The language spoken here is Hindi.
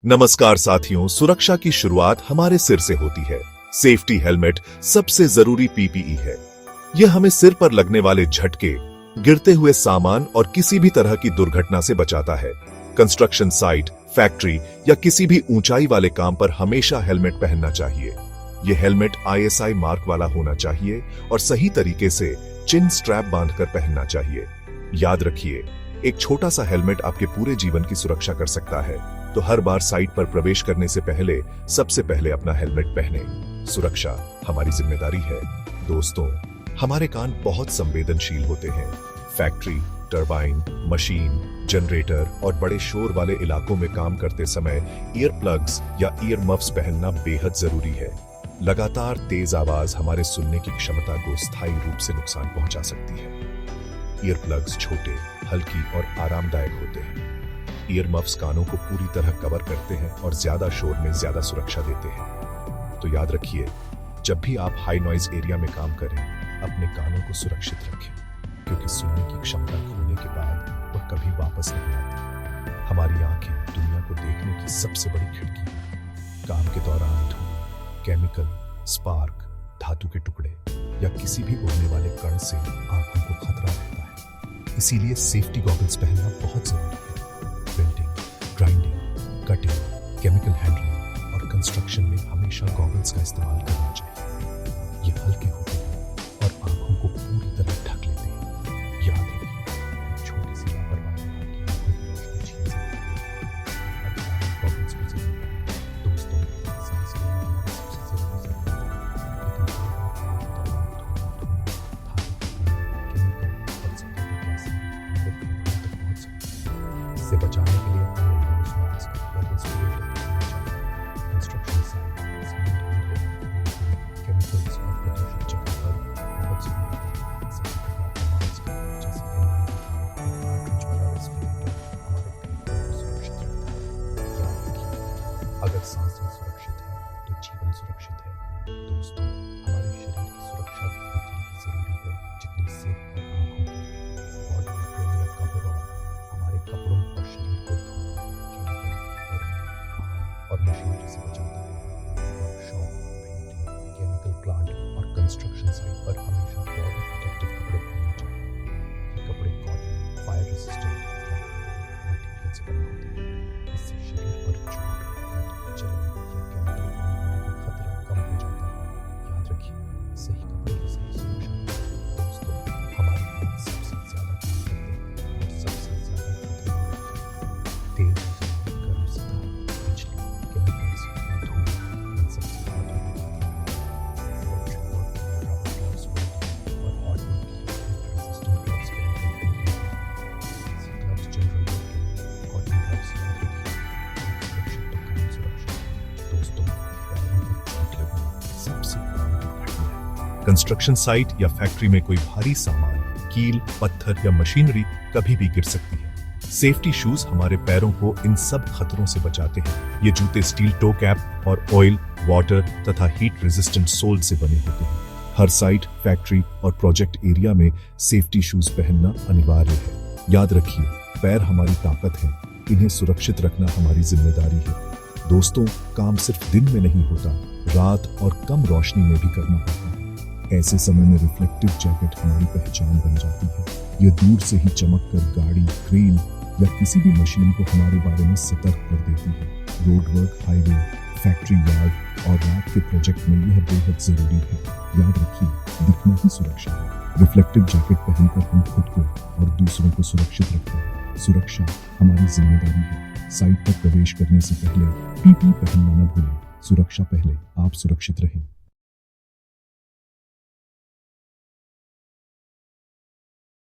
नमस्कार साथियों, सुरक्षा की शुरुआत हमारे सिर से होती है। सेफ्टी हेलमेट सबसे जरूरी पीपीई है। यह हमें सिर पर लगने वाले झटके, गिरते हुए सामान और किसी भी तरह की दुर्घटना से बचाता है। कंस्ट्रक्शन साइट, फैक्ट्री या किसी भी ऊंचाई वाले काम पर हमेशा हेलमेट पहनना चाहिए। यह हेलमेट ISI मार्क वाला होना चाहिए और सही तरीके से चिन स्ट्रैप बांधकर पहनना चाहिए। याद रखिए, एक छोटा सा हेलमेट आपके पूरे जीवन की सुरक्षा कर सकता है। तो हर बार साइट पर प्रवेश करने से पहले सबसे पहले अपना हेलमेट पहने। सुरक्षा हमारी जिम्मेदारी है। दोस्तों, हमारे कान बहुत संवेदनशील होते हैं। फैक्ट्री, टरबाइन, मशीन, जनरेटर और बड़े शोर वाले इलाकों में काम करते समय ईयर प्लग्स या ईयर मफ्स पहनना बेहद जरूरी है। लगातार तेज आवाज हमारे सुनने की क्षमता को स्थायी रूप से नुकसान पहुंचा सकती है। ईयर प्लग्स छोटे, हल्की और आरामदायक होते हैं। ईयर मफ्स कानों को पूरी तरह कवर करते हैं और ज्यादा शोर में ज्यादा सुरक्षा देते हैं। तो याद रखिए, जब भी आप हाई नॉइज एरिया में काम करें, अपने कानों को सुरक्षित रखें, क्योंकि सुनने की क्षमता खोने के बाद वह कभी वापस नहीं आती। हमारी आंखें दुनिया को देखने की सबसे बड़ी खिड़की है। काम के दौरान धूल, केमिकल, स्पार्क, धातु के टुकड़े या किसी भी उड़ने वाले कण से आंखों को खतरा रहता है। इसीलिए सेफ्टी गॉगल्स पहनना बहुत जरूरी है। Welding, grinding, cutting, chemical handling और कंस्ट्रक्शन में हमेशा गॉगल्स का इस्तेमाल करना चाहिए। ये हल्के होते हैं और आंखों को पूरी तरह ढक लेते हैं। याद रखिए, छोटी सी लापरवाही आपकी आंखों की रोशनी छीन सकती है। गॉगल्स की जरूरत है। दोस्तों, सांस लेना हमारी सबसे जरूरी जरूरत है, लेकिन कई बार काम के दौरान इससे बचाने के लिए हमें नोज मास्क, गॉगल्स को पहनना चाहिए। Construction site, cement handling, chemicals और प्रदूषित जगह पर बहुत जरूरी है। सभी प्रकार के मास्क जैसे N95 और कार्ट्रिज वाला रेस्पिरेटर हमारे फेफड़ों को सुरक्षित रखता है। याद रखिए, अगर सांसें सुरक्षित है तो जीवन सुरक्षित है। दोस्तों, हमारे शरीर की सुरक्षा भी उतनी ही जरूरी है जितनी सिर और आंखों की। बॉडी एप्रन या कवरऑल हमारे कपड़ों और शरीर को धूल, केमिकल, गर्मी, आग और मशीनरी से बचाता है। वर्कशॉप, पेंटिंग, केमिकल प्लांट और कंस्ट्रक्शन साइट पर हमेशा बॉडी प्रोटेक्टिव कपड़े पहनने चाहिए। ये कपड़े कॉटन, फायर रेसिस्टेंट या मटेरियल से बने होते हैं। इससे शरीर पर चोट, कट, जलन या केमिकल बर्न होने का खतरा कम हो जाता है। याद रखिए, सही कपड़े की सही सुरक्षा है। दोस्तों, हमारे हाथ सबसे ज्यादा काम करते हैं और सबसे ज्यादा खतरे में होते हैं। तेज हवा, गर्म सतह, बिजली, केमिकल्स, धूल, इन सबसे बचने के लिए इलेक्ट्रिक वर्क के लिए रबर ग्लव्स, वेल्डिंग और हार्ड वर्क के लिए हीट रेजिस्टेंट ग्लव्स का उपयोग करें। ऐसे ग्लव्स जनरल वर्क के लिए कॉटन ग्लव्स याद रखिए। सुरक्षित तो काम सुरक्षित। दोस्तों, पैरों पर चोट लगना सबसे पुरानी दुर्घटना है। कंस्ट्रक्शन साइट या फैक्ट्री में कोई भारी सामान, कील, पत्थर या मशीनरी कभी भी गिर सकती है। सेफ्टी शूज हमारे पैरों को इन सब खतरों से बचाते हैं। ये जूते स्टील टो कैप और ऑयल, वाटर तथा हीट रेजिस्टेंट सोल से बने होते हैं। हर साइट, फैक्ट्री और प्रोजेक्ट एरिया में सेफ्टी शूज पहनना अनिवार्य है। याद रखिए, पैर हमारी ताकत है। इन्हें सुरक्षित रखना हमारी जिम्मेदारी है। दोस्तों, काम सिर्फ दिन में नहीं होता, रात और कम रोशनी में भी करना होता है। ऐसे समय में रिफ्लेक्टिव जैकेट हमारी पहचान बन जाती है। यह दूर से ही चमककर गाड़ी, क्रेन या किसी भी मशीन को हमारे बारे में सतर्क कर देती है। Road work, highway, factory yard और रात के प्रोजेक्ट में यह बेहद जरूरी है। याद रखिए, दिखना ही सुरक्षा है। रिफ्लेक्टिव जैकेट पहनकर हम खुद को और दूसरों को सुरक्षित रखते हैं। सुरक्षा हमारी जिम्मेदारी है। साइट पर प्रवेश करने से पहले पीपी पहनना न भूलें। सुरक्षा पहले, आप सुरक्षित रहें।